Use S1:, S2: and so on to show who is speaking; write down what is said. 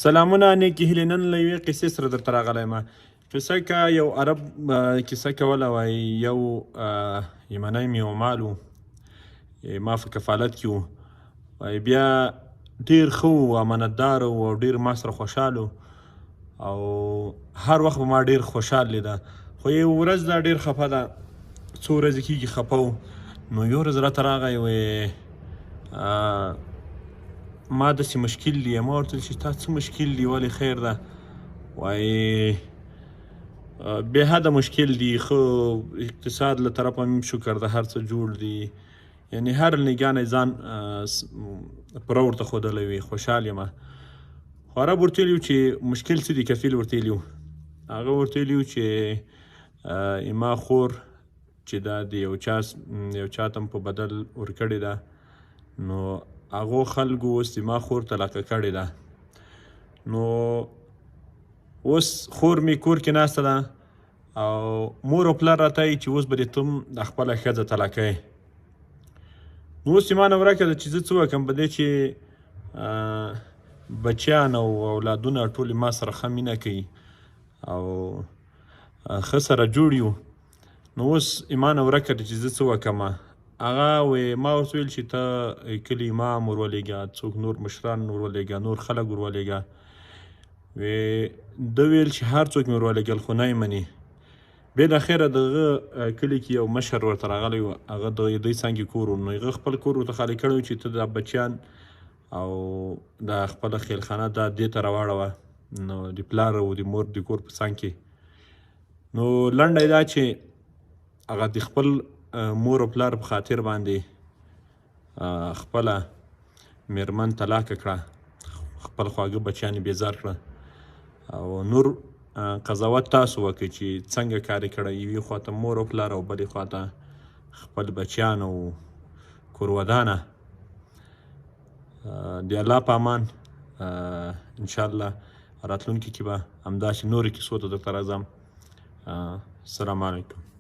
S1: سلامونه نیکې هیلې. نن له یوې قصې سره درته راغلی یم. قصه که یو عرب کیسه کوله، وایي یو یمنی میومال و، ما په کفالت کې و، وایي بیا ډېر ښه و، امانتدار و او ډېر ما سره خوشحال و او هر وخت به ما ډېر خوشحال لیده. خو یو ورځ دا ډېر خفه ده، څو ورځې کېږي خفه و. نو یو ورځ راته راغی، وایي ما داسې مشکل دی. ما ورته ویل چې تا څه مشکل دی، ولې خیر ده؟ وایي بې حده مشکل دی، ښه اقتصاد له طرفه مې شکر ده، هر څه جوړ دي، یعنې هر نګاه نه ځان پوره ورته ښودلی وي، خوشحال یم. خو عرب ورته ویلي و چې مشکل څه دي؟ کفیل ورته ویلي و. هغه ورته ویلي و چې ما خور چې دا د یو چا ته په بدل ورکړې ده، نو هغو خلکو اوس ما خور طلاقه کړې ده. نو اوس خور مې کور کې ناسته ده او مور او پلار راته وایي چې اوس به دې ته د خپله ښځه طلاقه یې. نو اوس یې ما نه ورکه ده چې زه څه وکړم په دې چې بچیان او اولادونه ټول ما سره ښه مینه کوي او ښه سره جوړ یو. نو اوس یې ما نه ورکه ده چې زه څه وکړم. هغه وی ما ورته ویل چې ته کلي امام ورولېږه، څوک نور مشران ورولېږه، نور خلک ورولېږه. ده ویل چې هر څوک مې ورولېږل خو نه یې مني. بالاخره دغه کلي کې یو مشر ورته راغلی و، هغه د دوی څنګې کور و، نو هغه خپل کور ورته خالي کړی و چې ته دا بچیان او دا خپله خیلخانه دا دې ته راواړوه، نو د پلار او د مور د کور په څنګ کې. نو لنډه دا چې هغه د خپل مور او پلار په خاطر باندې خپله میرمن طلاقه کړه، خپل خواږه بچیان یې بیزار کړه. او نور قضاوت تاسو وکړئ چې څنګه کار یې کړی، یوې خواته مور او پلار او بلې خواته خپل بچیان او کورودانه. د الله په امان. انشاءالله راتلونکي کې به همداسې نورې کیسو ته درته راځم. السلام علیکم.